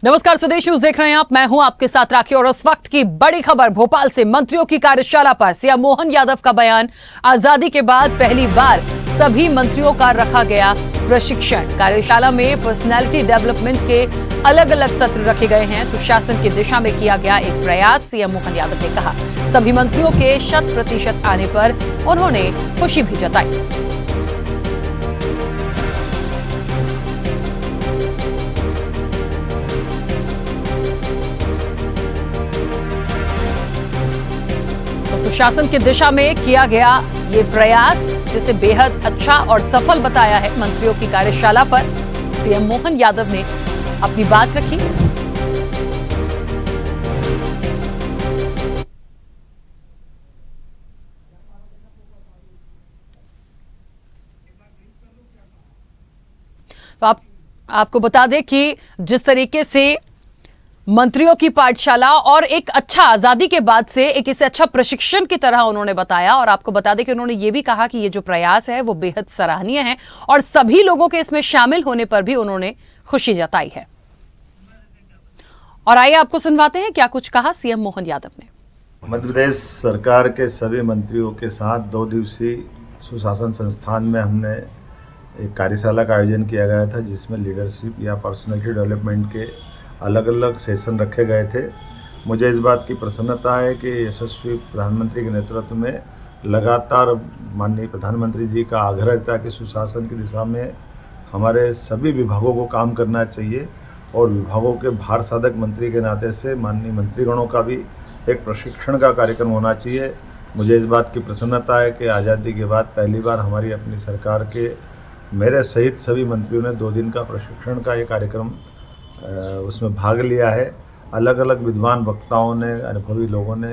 नमस्कार, स्वदेश न्यूज देख रहे हैं आप। मैं हूं आपके साथ राखी और इस वक्त की बड़ी खबर भोपाल से मंत्रियों की कार्यशाला पर सीएम मोहन यादव का बयान। आजादी के बाद पहली बार सभी मंत्रियों का रखा गया प्रशिक्षण। कार्यशाला में पर्सनैलिटी डेवलपमेंट के अलग अलग सत्र रखे गए हैं। सुशासन की दिशा में किया गया एक प्रयास, सीएम मोहन यादव ने कहा। सभी मंत्रियों के 100% आने पर उन्होंने खुशी भी जताई। सुशासन की दिशा में किया गया ये प्रयास, जिसे बेहद अच्छा और सफल बताया है। मंत्रियों की कार्यशाला पर सीएम मोहन यादव ने अपनी बात रखी। तो आपको बता दें कि जिस तरीके से मंत्रियों की पाठशाला और एक अच्छा आजादी के बाद से एक इसे अच्छा प्रशिक्षण की तरह उन्होंने बताया। और आपको बता दें कि उन्होंने ये भी कहा कि ये जो प्रयास है वो बेहद सराहनीय है और सभी लोगों के इसमें शामिल होने पर भी उन्होंने खुशी जताई है। और आइए आपको सुनवाते हैं क्या कुछ कहा सीएम मोहन यादव ने। मध्य प्रदेश सरकार के सभी मंत्रियों के साथ 2 दिवसीय सुशासन संस्थान में हमने एक कार्यशाला का आयोजन किया गया था, जिसमें लीडरशिप या पर्सनैलिटी डेवलपमेंट के अलग अलग सेशन रखे गए थे। मुझे इस बात की प्रसन्नता है कि यशस्वी प्रधानमंत्री के नेतृत्व में लगातार माननीय प्रधानमंत्री जी का आग्रह रहता है कि सुशासन की दिशा में हमारे सभी विभागों को काम करना चाहिए और विभागों के भार साधक मंत्री के नाते से माननीय मंत्रीगणों का भी एक प्रशिक्षण का कार्यक्रम होना चाहिए। मुझे इस बात की प्रसन्नता है कि आज़ादी के बाद पहली बार हमारी अपनी सरकार के मेरे सहित सभी मंत्रियों ने 2 दिन का प्रशिक्षण का ये कार्यक्रम उसमें भाग लिया है। अलग अलग विद्वान वक्ताओं ने, अनुभवी लोगों ने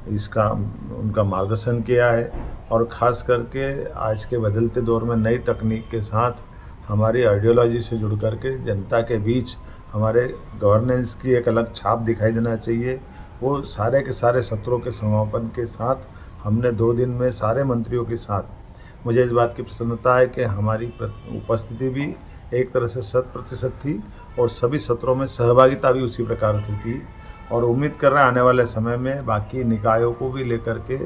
उनका मार्गदर्शन किया है और ख़ास करके आज के बदलते दौर में नई तकनीक के साथ हमारी आइडियोलॉजी से जुड़ करके जनता के बीच हमारे गवर्नेंस की एक अलग छाप दिखाई देना चाहिए। वो सारे के सारे सत्रों के समापन के साथ हमने 2 दिन में सारे मंत्रियों के साथ, मुझे इस बात की प्रसन्नता है कि हमारी उपस्थिति भी एक तरह से 100% थी और सभी सत्रों में सहभागिता भी उसी प्रकार की थी। और उम्मीद कर रहे हैं आने वाले समय में बाकी निकायों को भी लेकर के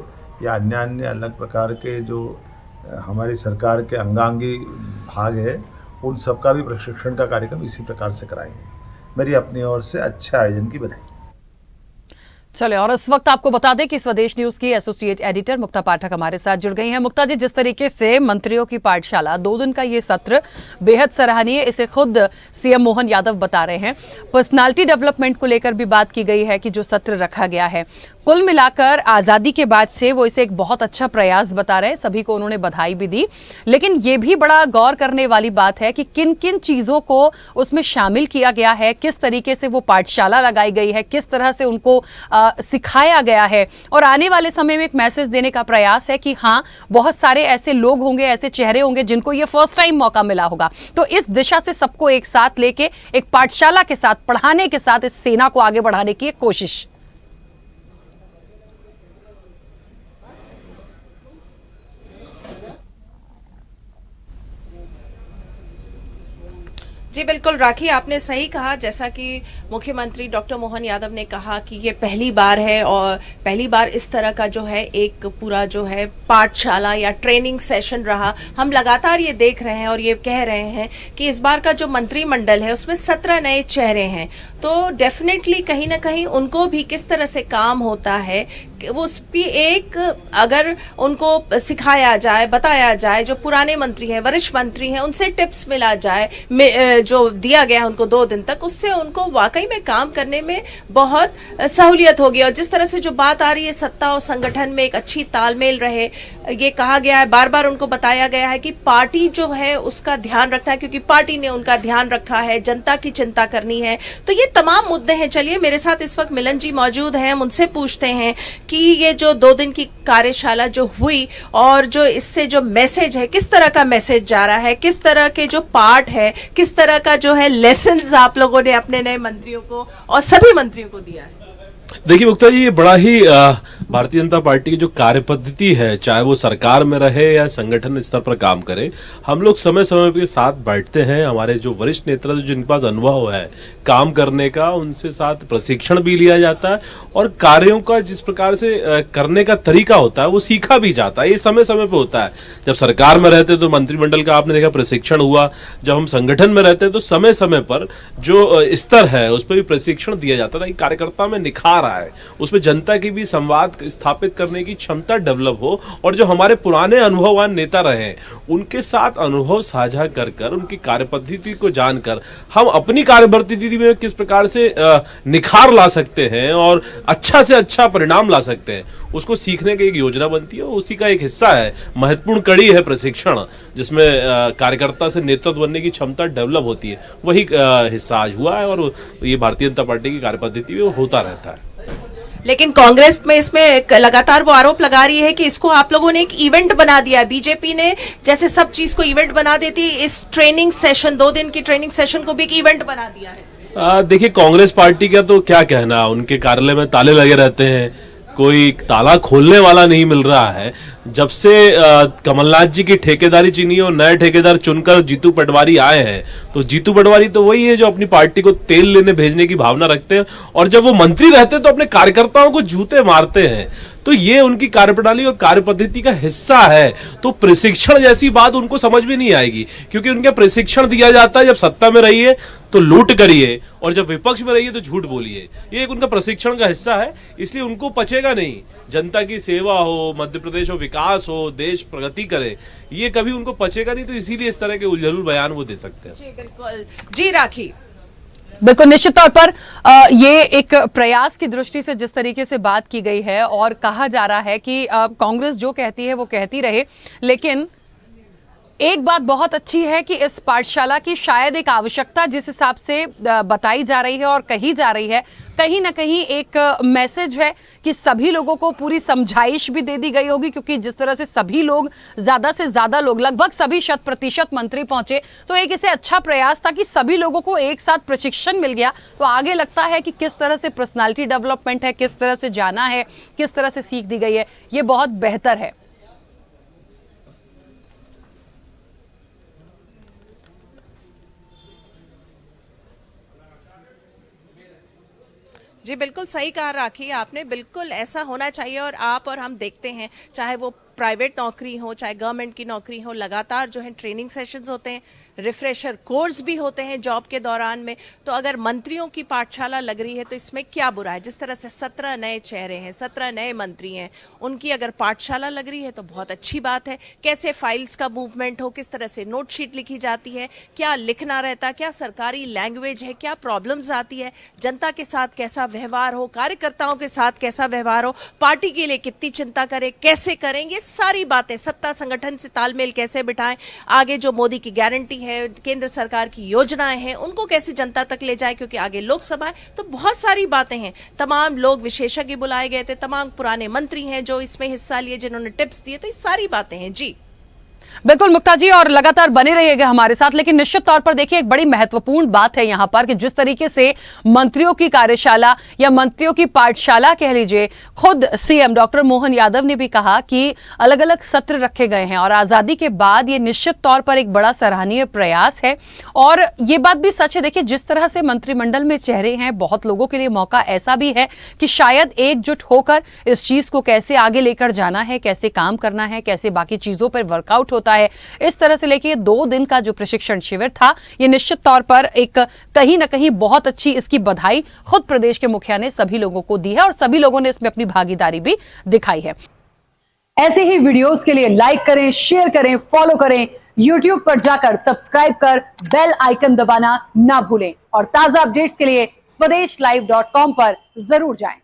या अन्य अलग प्रकार के जो हमारी सरकार के अंगांगी भाग है, उन सबका भी प्रशिक्षण का कार्यक्रम इसी प्रकार से कराएंगे। मेरी अपनी ओर से अच्छे आयोजन की बधाई। चले, और इस वक्त आपको बता दें कि स्वदेश न्यूज की एसोसिएट एडिटर मुक्ता पाठक हमारे साथ जुड़ गई हैं। मुक्ता जी, जिस तरीके से मंत्रियों की पाठशाला 2 दिन का ये सत्र बेहद सराहनीय, इसे खुद सीएम मोहन यादव बता रहे हैं। पर्सनालिटी डेवलपमेंट को लेकर भी बात की गई है कि जो सत्र रखा गया है, कुल मिलाकर आजादी के बाद से वो इसे एक बहुत अच्छा प्रयास बता रहे हैं। सभी को उन्होंने बधाई भी दी, लेकिन ये भी बड़ा गौर करने वाली बात है कि किन किन चीजों को उसमें शामिल किया गया है, किस तरीके से वो पाठशाला लगाई गई है, किस तरह से उनको सिखाया गया है। और आने वाले समय में एक मैसेज देने का प्रयास है कि हाँ, बहुत सारे ऐसे लोग होंगे, ऐसे चेहरे होंगे जिनको ये फर्स्ट टाइम मौका मिला होगा। तो इस दिशा से सबको एक साथ लेके एक पाठशाला के साथ, पढ़ाने के साथ इस सेना को आगे बढ़ाने की एक कोशिश। जी बिल्कुल राखी, आपने सही कहा। जैसा कि मुख्यमंत्री डॉक्टर मोहन यादव ने कहा कि ये पहली बार है और पहली बार इस तरह का जो है एक पूरा जो है पाठशाला या ट्रेनिंग सेशन रहा। हम लगातार ये देख रहे हैं और ये कह रहे हैं कि इस बार का जो मंत्रिमंडल है उसमें 17 नए चेहरे हैं, तो डेफिनेटली कहीं ना कहीं उनको भी किस तरह से काम होता है वो उसकी एक, अगर उनको सिखाया जाए, बताया जाए, जो पुराने मंत्री हैं, वरिष्ठ मंत्री हैं, उनसे टिप्स मिला जाए, जो दिया गया है उनको 2 दिन तक, उससे उनको वाकई में काम करने में बहुत सहूलियत होगी। और जिस तरह से जो बात आ रही है सत्ता और संगठन में एक अच्छी तालमेल रहे, ये कहा गया है, बार बार उनको बताया गया है कि पार्टी जो है उसका ध्यान रखना है, क्योंकि पार्टी ने उनका ध्यान रखा है, जनता की चिंता करनी है। तो ये तमाम मुद्दे हैं। चलिए, मेरे साथ इस वक्त मिलन जी मौजूद हैं, हम उनसे पूछते हैं कि ये जो 2 दिन की कार्यशाला जो हुई और जो इससे जो मैसेज है, किस तरह का मैसेज जा रहा है, किस तरह के जो पार्ट है, किस तरह का जो है लेसन्स आप लोगों ने अपने नए मंत्रियों को और सभी मंत्रियों को दिया है। देखिए मुक्ता जी, ये बड़ा ही भारतीय जनता पार्टी की जो कार्य पद्धति है, चाहे वो सरकार में रहे या संगठन स्तर पर काम करे, हम लोग समय समय के साथ बैठते हैं। हमारे जो वरिष्ठ नेता जिनके पास अनुभव है काम करने का, उनसे साथ प्रशिक्षण भी लिया जाता है और कार्यों का जिस प्रकार से करने का तरीका होता है वो सीखा भी जाता है। ये समय समय पे होता है। जब सरकार में रहते तो मंत्रिमंडल का आपने देखा प्रशिक्षण हुआ, जब हम संगठन में रहते तो समय समय पर जो स्तर है उस पर भी प्रशिक्षण दिया जाता था कि कार्यकर्ता में निखार आए, उसमें जनता की भी संवाद स्थापित करने की क्षमता डेवलप हो और जो हमारे पुराने अनुभववान नेता रहे उनके साथ अनुभव साझा कर कर उनकी कार्यपद्धति को जानकर हम अपनी कार्यपद्धति में किस प्रकार से निखार ला सकते हैं और अच्छा से अच्छा परिणाम ला सकते हैं, उसको सीखने की एक योजना बनती है। उसी का एक हिस्सा है, महत्वपूर्ण कड़ी है प्रशिक्षण, जिसमें कार्यकर्ता से नेतृत्व बनने की क्षमता डेवलप होती है। वही हिस्सा आज हुआ है और ये भारतीय जनता पार्टी की कार्यपद्धति में होता रहता है। लेकिन कांग्रेस में इसमें लगातार वो आरोप लगा रही है कि इसको आप लोगों ने एक इवेंट बना दिया है। बीजेपी ने जैसे सब चीज को इवेंट बना देती, इस ट्रेनिंग सेशन 2 दिन की ट्रेनिंग सेशन को भी एक इवेंट बना दिया है। देखिए, कांग्रेस पार्टी का तो क्या कहना, उनके कार्यालय में ताले लगे रहते हैं, कोई ताला खोलने वाला नहीं मिल रहा है। जब से कमलनाथ जी की ठेकेदारी चुनी और नए ठेकेदार चुनकर जीतू पटवारी आए हैं, तो जीतू पटवारी तो वही है जो अपनी पार्टी को तेल लेने भेजने की भावना रखते हैं और जब वो मंत्री रहते हैं तो अपने कार्यकर्ताओं को जूते मारते हैं। तो ये उनकी कार्यप्रणाली और कार्यपद्धति का हिस्सा है। तो प्रशिक्षण जैसी बात उनको समझ में नहीं आएगी, क्योंकि उनके प्रशिक्षण दिया जाता है जब सत्ता में रहिए तो लूट करिए और जब विपक्ष में रहिए तो झूठ बोलिए। ये एक उनका प्रशिक्षण का हिस्सा है, इसलिए उनको पचेगा नहीं। जनता की सेवा हो, मध्य प्रदेश हो विकास हो, देश प्रगति करे, ये कभी उनको पचेगा नहीं। तो इसीलिए इस तरह के उलझुल बयान वो दे सकते हैं। जी बिल्कुल। जी राखी, बिल्कुल निश्चित तौर पर ये एक प्रयास की दृष्टि से जिस तरीके से बात की गई है और कहा जा रहा है कि कांग्रेस जो कहती है वो कहती रहे, लेकिन एक बात बहुत अच्छी है कि इस पाठशाला की शायद एक आवश्यकता जिस हिसाब से बताई जा रही है और कही जा रही है, कहीं ना कहीं एक मैसेज है कि सभी लोगों को पूरी समझाइश भी दे दी गई होगी, क्योंकि जिस तरह से सभी लोग, ज्यादा से ज्यादा लोग, लगभग सभी 100% मंत्री पहुंचे, तो एक इसे अच्छा प्रयास था कि सभी लोगों को एक साथ प्रशिक्षण मिल गया। तो आगे लगता है कि किस तरह से पर्सनालिटी डेवलपमेंट है, किस तरह से जाना है, किस तरह से सीख दी गई है, ये बहुत बेहतर है। जी बिल्कुल सही कहा राखी आपने, बिल्कुल ऐसा होना चाहिए। और आप और हम देखते हैं, चाहे वो प्राइवेट नौकरी हो चाहे गवर्नमेंट की नौकरी हो, लगातार जो है ट्रेनिंग सेशंस होते हैं, रिफ्रेशर कोर्स भी होते हैं जॉब के दौरान में। तो अगर मंत्रियों की पाठशाला लग रही है तो इसमें क्या बुरा है? जिस तरह से 17 नए चेहरे हैं, 17 नए मंत्री हैं, उनकी अगर पाठशाला लग रही है तो बहुत अच्छी बात है। कैसे फाइल्स का मूवमेंट हो, किस तरह से नोट शीट लिखी जाती है, क्या लिखना रहता, क्या सरकारी लैंग्वेज है, क्या प्रॉब्लम्स आती है, जनता के साथ कैसा व्यवहार हो, कार्यकर्ताओं के साथ कैसा व्यवहार हो, पार्टी के लिए कितनी चिंता करें, कैसे करेंगे, सारी बातें, सत्ता संगठन से तालमेल कैसे बिठाएं, आगे जो मोदी की गारंटी है, केंद्र सरकार की योजनाएं हैं, उनको कैसे जनता तक ले जाए, क्योंकि आगे लोकसभा है। तो बहुत सारी बातें हैं। तमाम लोग विशेषज्ञ बुलाए गए थे, तमाम पुराने मंत्री हैं जो इसमें हिस्सा लिए, जिन्होंने टिप्स दिए। तो ये सारी बातें हैं। जी बिल्कुल मुक्ता जी, और लगातार बने रहिएगा हमारे साथ। लेकिन निश्चित तौर पर देखिए, एक बड़ी महत्वपूर्ण बात है यहां पर कि जिस तरीके से मंत्रियों की कार्यशाला या मंत्रियों की पाठशाला कह लीजिए, खुद सीएम डॉक्टर मोहन यादव ने भी कहा कि अलग अलग सत्र रखे गए हैं और आजादी के बाद ये निश्चित तौर पर एक बड़ा सराहनीय प्रयास है। और ये बात भी सच है, देखिए जिस तरह से मंत्रिमंडल में चेहरे हैं, बहुत लोगों के लिए मौका ऐसा भी है कि शायद एकजुट होकर इस चीज को कैसे आगे लेकर जाना है, कैसे काम करना है, कैसे बाकी चीजों पर वर्कआउट होता है, इस तरह से लेके 2 दिन का जो प्रशिक्षण शिविर था, ये निश्चित तौर पर एक कहीं ना कहीं बहुत अच्छी, इसकी बधाई खुद प्रदेश के मुखिया ने सभी लोगों को दी है और सभी लोगों ने इसमें अपनी भागीदारी भी दिखाई है। ऐसे ही वीडियोस के लिए लाइक करें, शेयर करें, फॉलो करें, YouTube पर जाकर सब्सक्राइब कर बेल आइकन दबाना ना भूलें और ताजा अपडेट्स के लिए swedeshlive.com पर जरूर जाएं।